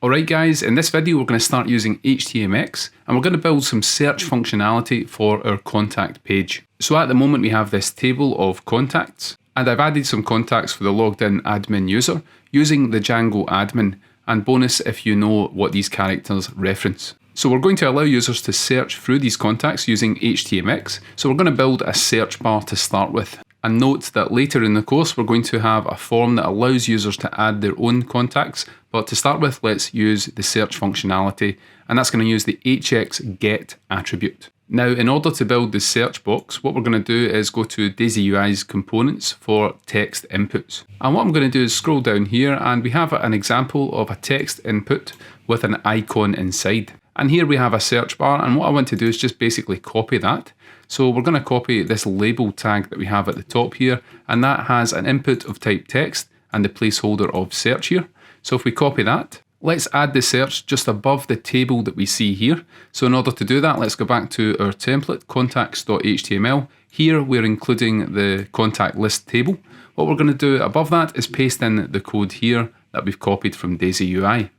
Alright guys, in this video we're going to start using HTMX and we're going to build some search functionality for our contact page. So at the moment we have this table of contacts and I've added some contacts for the logged in admin user using the Django admin, and bonus if you know what these characters reference. So we're going to allow users to search through these contacts using HTMX. So we're going to build a search bar to start with. And note that later in the course we're going to have a form that allows users to add their own contacts, but to start with let's use the search functionality, and that's going to use the HXGet attribute. Now in order to build the search box, what we're going to do is go to Daisy UI's components for text inputs. And what I'm going to do is scroll down here and we have an example of a text input with an icon inside. And here we have a search bar, and what I want to do is just basically copy that. So we're going to copy this label tag that we have at the top here, and that has an input of type text and the placeholder of search here. So if we copy that, let's add the search just above the table that we see here. So in order to do that, let's go back to our template, contacts.html. Here we're including the contact list table. What we're going to do above that is paste in the code here that we've copied from Daisy UI.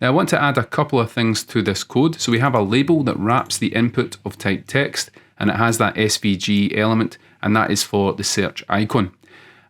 Now I want to add a couple of things to this code. So we have a label that wraps the input of type text, and it has that SVG element, and that is for the search icon.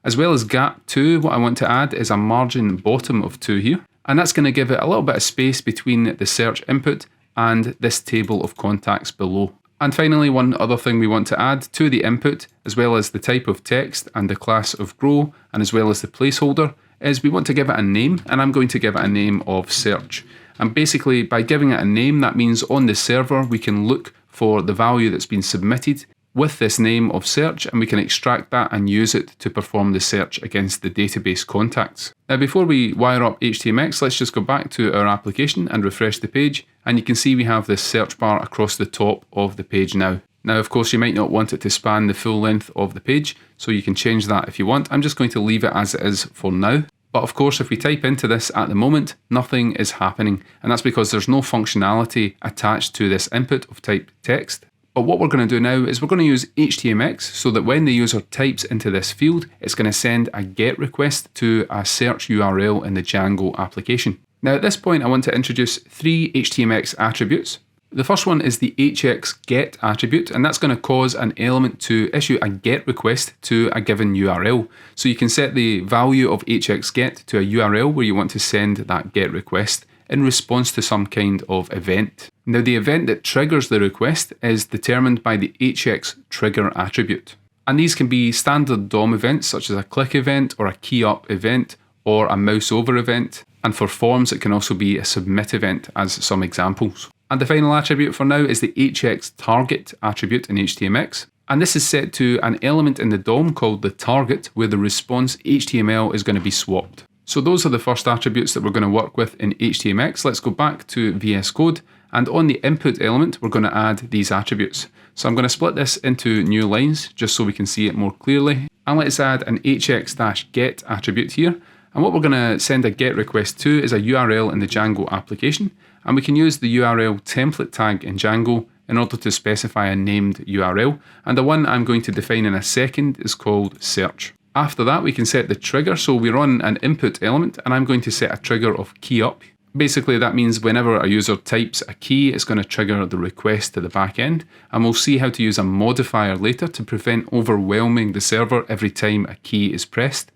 As well as gap 2, what I want to add is a margin bottom of 2 here, and that's going to give it a little bit of space between the search input and this table of contacts below. And finally, one other thing we want to add to the input, as well as the type of text and the class of grow, and as well as the placeholder, is we want to give it a name, and I'm going to give it a name of search. And basically by giving it a name, that means on the server we can look for the value that's been submitted with this name of search, and we can extract that and use it to perform the search against the database contacts. Now before we wire up HTMX, let's just go back to our application and refresh the page, and you can see we have this search bar across the top of the page now. Now of course you might not want it to span the full length of the page, so you can change that if you want. I'm just going to leave it as it is for now. But of course if we type into this at the moment, nothing is happening, and that's because there's no functionality attached to this input of type text. But what we're going to do now is we're going to use HTMX so that when the user types into this field, it's going to send a GET request to a search URL in the Django application. Now at this point I want to introduce 3 HTMX attributes. The first one is the HXGet attribute, and that's going to cause an element to issue a GET request to a given URL. So you can set the value of HXGet to a URL where you want to send that GET request in response to some kind of event. Now the event that triggers the request is determined by the HXTrigger attribute. And these can be standard DOM events such as a click event or a key up event or a mouse over event. And for forms it can also be a submit event as some examples. And the final attribute for now is the HXTarget attribute in HTMX. And this is set to an element in the DOM called the target, where the response HTML is going to be swapped. So those are the first attributes that we're going to work with in HTMX. Let's go back to VS Code, and on the input element we're going to add these attributes. So I'm going to split this into new lines just so we can see it more clearly. And let's add an HX-get attribute here. And what we're going to send a GET request to is a URL in the Django application. And we can use the URL template tag in Django in order to specify a named URL. And the one I'm going to define in a second is called search. After that, we can set the trigger. So we run an input element, and I'm going to set a trigger of key up. Basically, that means whenever a user types a key, it's going to trigger the request to the backend. And we'll see how to use a modifier later to prevent overwhelming the server every time a key is pressed.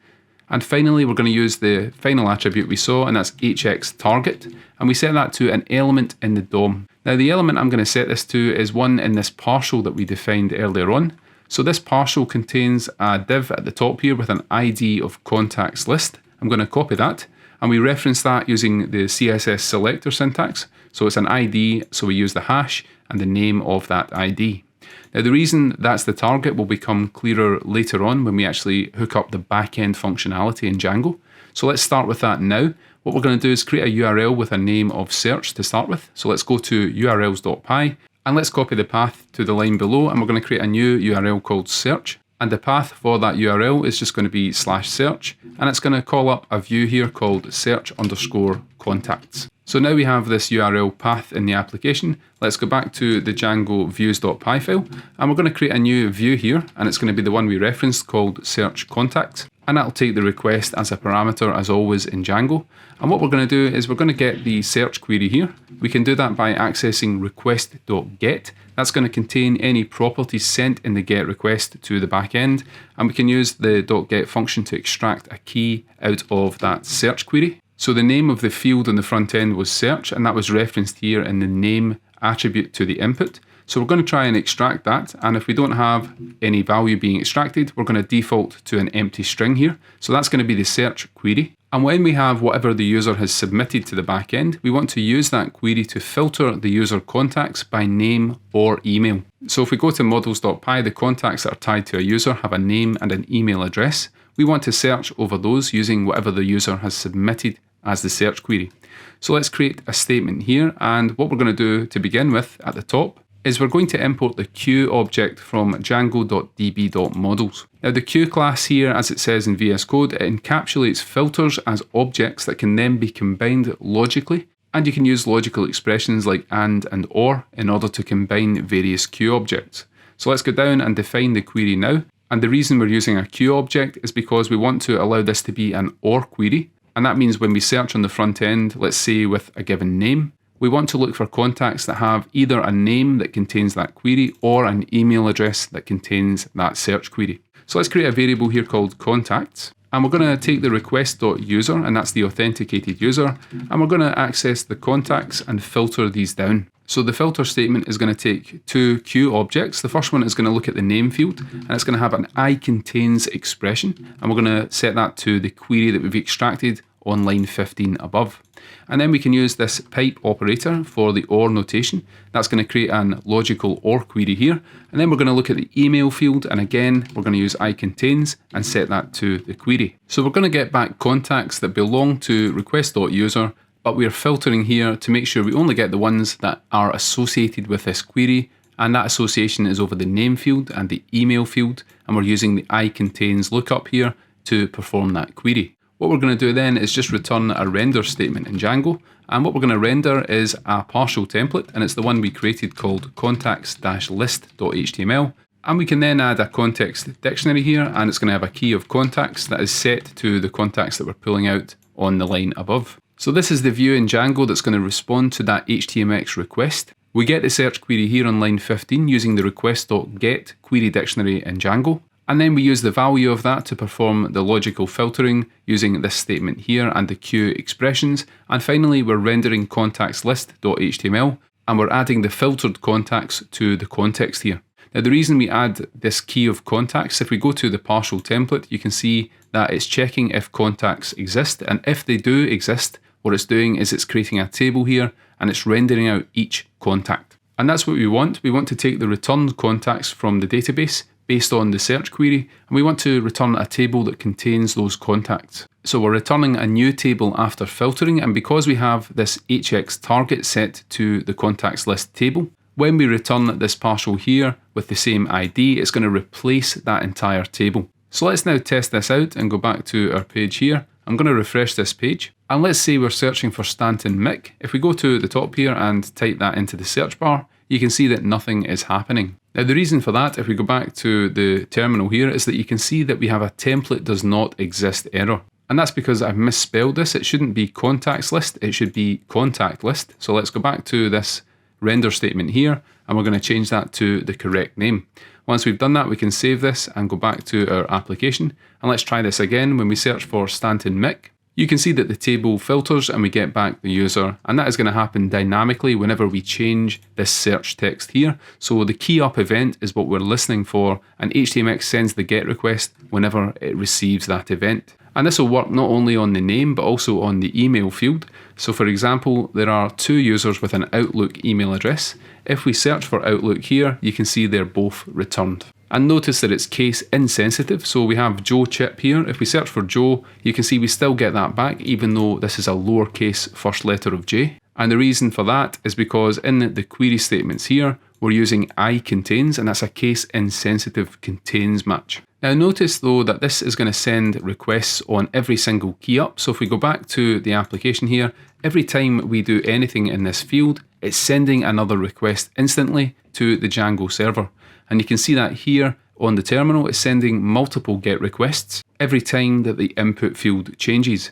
And finally, we're going to use the final attribute we saw, and that's HXTarget, and we set that to an element in the DOM. Now the element I'm going to set this to is one in this partial that we defined earlier on. So this partial contains a div at the top here with an ID of contacts list. I'm going to copy that, and we reference that using the CSS selector syntax. So it's an ID, so we use the hash and the name of that ID. Now the reason that's the target will become clearer later on when we actually hook up the backend functionality in Django. So let's start with that now. What we're going to do is create a URL with a name of search to start with. So let's go to urls.py and let's copy the path to the line below, and we're going to create a new URL called search. And the path for that URL is just going to be /search, and it's going to call up a view here called search_contacts. So now we have this URL path in the application. Let's go back to the Django views.py file, and we're going to create a new view here, and it's going to be the one we referenced called search contacts. and that'll take the request as a parameter as always in Django. And what we're going to do is we're going to get the search query here. We can do that by accessing request.get. That's going to contain any properties sent in the GET request to the backend, and we can use the .get function to extract a key out of that search query. So the name of the field on the front end was search, and that was referenced here in the name attribute to the input. So we're going to try and extract that, and if we don't have any value being extracted, we're going to default to an empty string here. So that's going to be the search query. And when we have whatever the user has submitted to the backend, we want to use that query to filter the user contacts by name or email. So if we go to models.py, the contacts that are tied to a user have a name and an email address. We want to search over those using whatever the user has submitted as the search query. So let's create a statement here, and what we're going to do to begin with at the top is we're going to import the queue object from Django.db.models. Now the queue class here, as it says in VS Code, it encapsulates filters as objects that can then be combined logically, and you can use logical expressions like and or in order to combine various queue objects. So let's go down and define the query now, and the reason we're using a queue object is because we want to allow this to be an or query, and that means when we search on the front end, let's say with a given name, we want to look for contacts that have either a name that contains that query or an email address that contains that search query. So let's create a variable here called contacts, and we're going to take the request.user, and that's the authenticated user, and we're going to access the contacts and filter these down. So the filter statement is going to take two queue objects. The first one is going to look at the name field, and it's going to have an I-contains expression, and we're going to set that to the query that we've extracted on line 15 above. And then we can use this pipe operator for the OR notation. That's going to create an logical OR query here. And then we're going to look at the email field, and again, we're going to use I-contains and set that to the query. So we're going to get back contacts that belong to request.user, but we are filtering here to make sure we only get the ones that are associated with this query, and that association is over the name field and the email field, and we're using the I-contains lookup here to perform that query. What we're going to do then is just return a render statement in Django, and what we're going to render is a partial template, and it's the one we created called contacts-list.html, and we can then add a context dictionary here, and it's going to have a key of contacts that is set to the contacts that we're pulling out on the line above. So this is the view in Django that's going to respond to that HTMX request. We get the search query here on line 15 using the request.get query dictionary in Django. And then we use the value of that to perform the logical filtering using this statement here and the queue expressions. And finally, we're rendering contacts-list.html, and we're adding the filtered contacts to the context here. Now, the reason we add this key of contacts, if we go to the partial template, you can see that it's checking if contacts exist. And if they do exist, what it's doing is it's creating a table here and it's rendering out each contact. And that's what we want. We want to take the returned contacts from the database based on the search query, and we want to return a table that contains those contacts. So we're returning a new table after filtering, and because we have this HX target set to the contacts list table, when we return this partial here with the same ID, it's going to replace that entire table. So let's now test this out and go back to our page here. I'm going to refresh this page, and let's say we're searching for Stanton Mick. If we go to the top here and type that into the search bar, you can see that nothing is happening. Now the reason for that, if we go back to the terminal here, is that you can see that we have a template does not exist error. And that's because I've misspelled this. It shouldn't be contacts list, it should be contact list. So let's go back to this render statement here, and we're going to change that to the correct name. Once we've done that, we can save this and go back to our application. And let's try this again. When we search for Stanton Mick, you can see that the table filters and we get back the user, and that is going to happen dynamically whenever we change this search text here. So the key up event is what we're listening for, and HTMX sends the GET request whenever it receives that event. And this will work not only on the name but also on the email field. So for example, there are two users with an Outlook email address. If we search for Outlook here, you can see they're both returned. And notice that it's case insensitive, so we have Joe Chip here. If we search for Joe, you can see we still get that back, even though this is a lowercase first letter of J. And the reason for that is because in the query statements here, we're using I-contains, and that's a case insensitive contains match. Now notice though that this is going to send requests on every single key up. So if we go back to the application here, every time we do anything in this field, it's sending another request instantly to the Django server. And you can see that here on the terminal is sending multiple GET requests every time that the input field changes.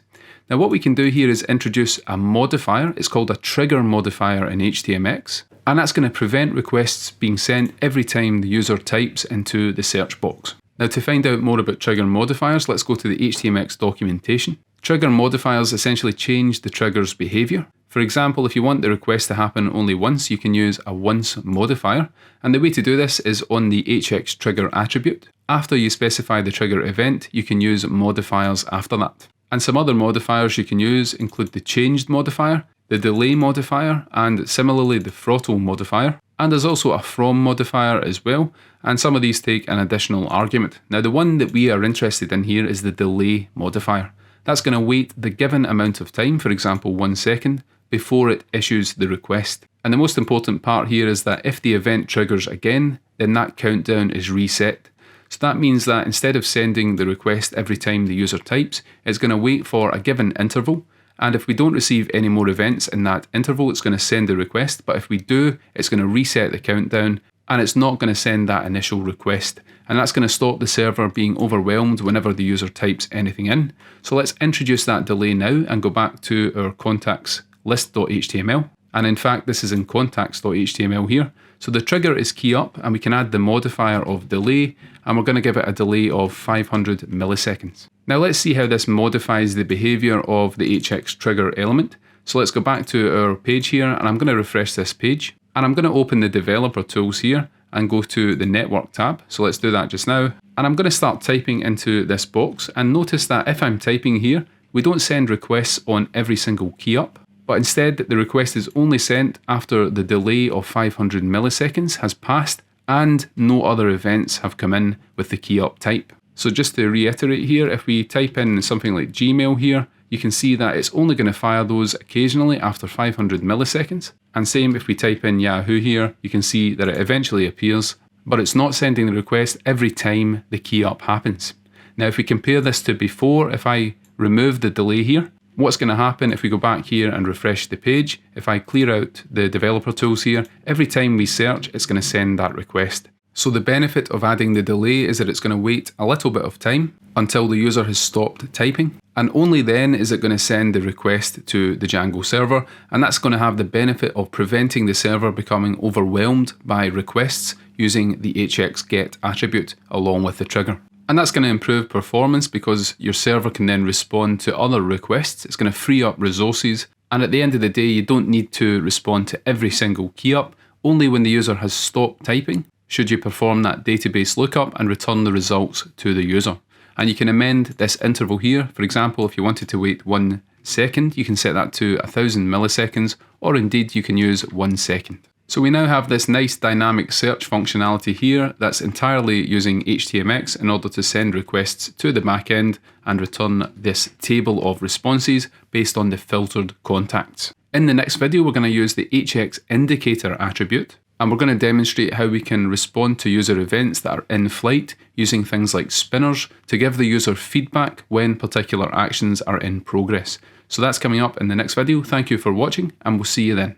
Now what we can do here is introduce a modifier. It's called a trigger modifier in HTMX, and that's going to prevent requests being sent every time the user types into the search box. Now to find out more about trigger modifiers, let's go to the HTMX documentation. Trigger modifiers essentially change the trigger's behavior. For example, if you want the request to happen only once, you can use a once modifier. And the way to do this is on the HX trigger attribute. After you specify the trigger event, you can use modifiers after that. And some other modifiers you can use include the changed modifier, the delay modifier, and similarly the throttle modifier. And there's also a from modifier as well, and some of these take an additional argument. Now the one that we are interested in here is the delay modifier. That's going to wait the given amount of time, for example 1 second, before it issues the request. And the most important part here is that if the event triggers again, then that countdown is reset. So that means that instead of sending the request every time the user types, it's going to wait for a given interval. And if we don't receive any more events in that interval, it's going to send the request. But if we do, it's going to reset the countdown, and it's not going to send that initial request. And that's going to stop the server being overwhelmed whenever the user types anything in. So let's introduce that delay now and go back to our contacts list.html. And in fact, this is in contacts.html here. So the trigger is key up, and we can add the modifier of delay, and we're going to give it a delay of 500 milliseconds. Now let's see how this modifies the behavior of the HX trigger element. So let's go back to our page here, and I'm going to refresh this page. And I'm going to open the developer tools here and go to the network tab. So let's do that just now. And I'm going to start typing into this box, and notice that if I'm typing here, we don't send requests on every single key up. But instead, the request is only sent after the delay of 500 milliseconds has passed and no other events have come in with the key up type. So just to reiterate here, if we type in something like Gmail here, you can see that it's only going to fire those occasionally after 500 milliseconds. And same if we type in Yahoo here, you can see that it eventually appears, but it's not sending the request every time the key up happens. Now if we compare this to before, if I remove the delay here, what's going to happen if we go back here and refresh the page? If I clear out the developer tools here, every time we search, it's going to send that request. So the benefit of adding the delay is that it's going to wait a little bit of time until the user has stopped typing. And only then is it going to send the request to the Django server. And that's going to have the benefit of preventing the server becoming overwhelmed by requests using the HX get attribute along with the trigger. And that's going to improve performance because your server can then respond to other requests. It's going to free up resources. And at the end of the day, you don't need to respond to every single key up. Only when the user has stopped typing should you perform that database lookup and return the results to the user. And you can amend this interval here. For example, if you wanted to wait 1 second, you can set that to 1000 milliseconds, or indeed you can use 1 second. So we now have this nice dynamic search functionality here that's entirely using HTMX in order to send requests to the backend and return this table of responses based on the filtered contacts. In the next video, we're going to use the HX indicator attribute, and we're going to demonstrate how we can respond to user events that are in flight using things like spinners to give the user feedback when particular actions are in progress. So that's coming up in the next video. Thank you for watching, and we'll see you then.